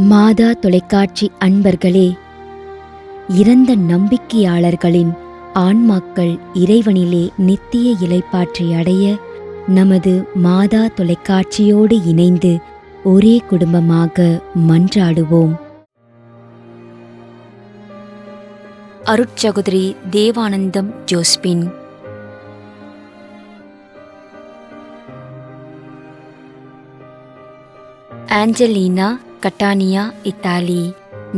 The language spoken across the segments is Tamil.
மாதா தொலைக்காட்சி அன்பர்களே, இறந்த நம்பிக்கையாளர்களின் ஆன்மாக்கள் இறைவனிலே நித்திய இளைப்பாற்றி அடைய நமது மாதா தொலைக்காட்சியோடு இணைந்து ஒரே குடும்பமாக மன்றாடுவோம். அருட்சகோதரி Devanandam Josephine. Angelina, Catania, Italy.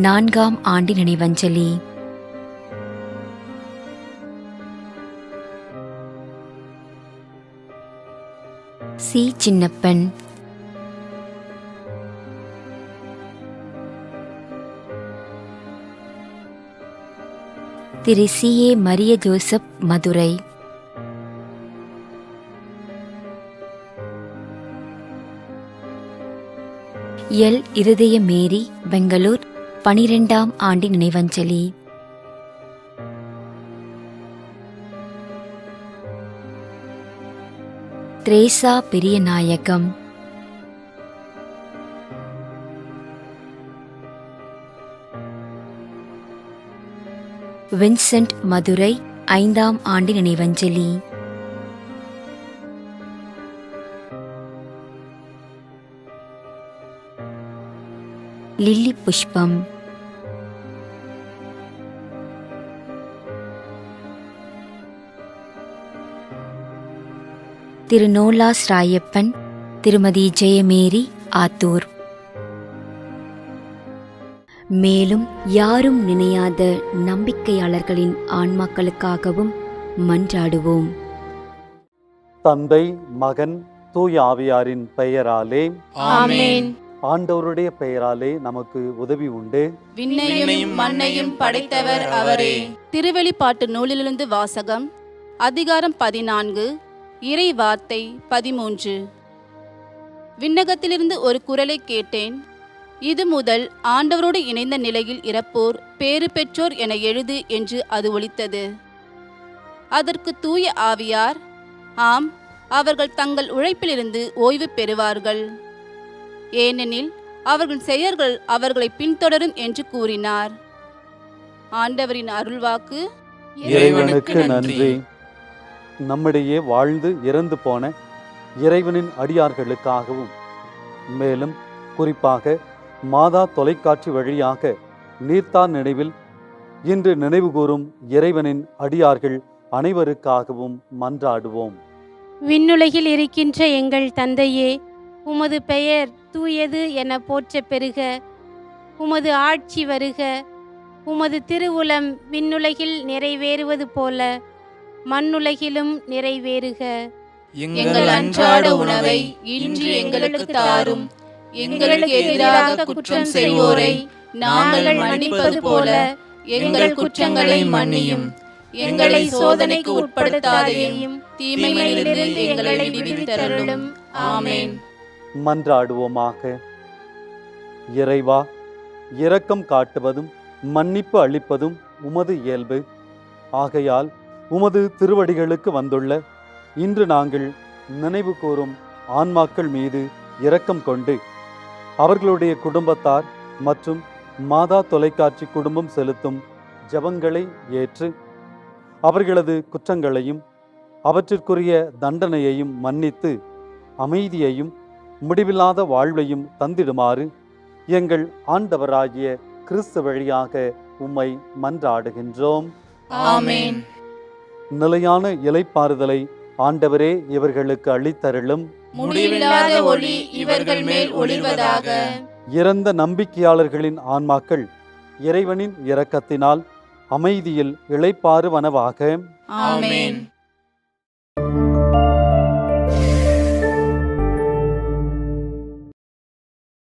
4ஆம் ஆண்டு நினைவஞ்சலி. C. Chinnappan. Thiru C. A. Maria Joseph, Madurai. L. Irudaya Mary, Bangalore. 12ஆம் ஆண்டு நினைவஞ்சலி. திரேசா பெரியநாயகம். வின்சென்ட், மதுரை. 5ஆம் ஆண்டு நினைவஞ்சலி. லில்லி புஷ்பம். திரு நோலாஸ் ராயப்பன், திருமதி ஜெயமேரி, ஆத்தூர். மேலும் யாரும் நினையாத நம்பிக்கையாளர்களின் ஆன்மாக்களுக்காகவும் மன்றாடுவோம். தந்தை, மகன், தூய ஆவியாரின் பெயராலே ஆமென். ஆண்டவருடைய பெயராலே நமக்கு உதவி உண்டு. விண்ணையும் மண்ணையும் படைத்தவர் அவரே. திருவெளிப்பாட்டு நூலிலிருந்து வாசகம். அதிகாரம் 14, இறை வார்த்தை 13. விண்ணகத்திலிருந்து ஒரு குரலை கேட்டேன். இது முதல் ஆண்டவரோடு இணைந்த நிலையில் இறப்போர் பேறு பெற்றோர் என எழுது என்று அது ஒலித்தது. அதற்கு தூய ஆவியார், ஆம், அவர்கள் தங்கள் உழைப்பிலிருந்து ஓய்வு பெறுவார்கள், ஏனெனில் அவர்கள் செயல்கள் அவர்களை பின்தொடரும் என்று கூறினார். ஆண்டவரின் அருள்வாக்கு. இறைவனுக்கு நன்றி. நம்மிடையே வாழ்ந்து இறந்து போன இறைவனின் அடியார்களுக்காகவும், மேலும் குறிப்பாக மாதா தொலைக்காட்சி வழியாக நீர்த்தார் நினைவில் இன்று நினைவு கூறும் இறைவனின் அடியார்கள் அனைவருக்காகவும் மன்றாடுவோம். விண்ணுலகில் இருக்கின்ற எங்கள் தந்தையே, உமது பெயர் தூயது என போற்ற பெறுக. உமது ஆட்சி வருக. உமது திருவுளம் விண்ணுலகில் நிறைவேறுவது போல மண்ணுலகிலும் நிறைவேறுக. எங்கள் அன்றாட உணவை இன்று எங்களுக்கு தாரும். எங்களுக்கு எதிராக குற்றம் செய்வோரை நாங்கள் மன்னிப்பது போல எங்கள் குற்றங்களை மன்னியும். எங்களை சோதனைக்கு உட்படுத்தாதேயும், தீமையிலிருந்து எங்களை விடுவித்தருளும். ஆமென். மன்றாடுவோமாக. இறைவா, இரக்கம் காட்டுவதும் மன்னிப்பு அளிப்பதும் உமது இயல்பு. ஆகையால் உமது திருவடிகளுக்கு வந்துள்ள இன்று நாங்கள் நினைவு கூறும் ஆன்மாக்கள் மீது இரக்கம் கொண்டு அவர்களுடைய குடும்பத்தார் மற்றும் மாதா தொலைக்காட்சி குடும்பம் செலுத்தும் ஜெபங்களை ஏற்று அவர்களது குற்றங்களையும் அவற்றிற்குரிய தண்டனையையும் மன்னித்து அமைதியையும் முடிவில்லாத வாழ்வையும் தந்திடுமாறு எங்கள் ஆண்டவராகிய கிறிஸ்து வழியாக உம்மை மன்றாடுகின்றோம். ஆமென். நிலையான இளைப்பாறுதலை ஆண்டவரே இவர்களுக்கு அளித்தருளும். முடிவில்லாத ஒளி இவர்கள் மேல் ஒளிர்வதாக. இறந்த நம்பிக்கையாளர்களின் ஆன்மாக்கள் இறைவனின் இரக்கத்தினால் அமைதியில் இளைப்பாறுவனவாக. ஆமென்.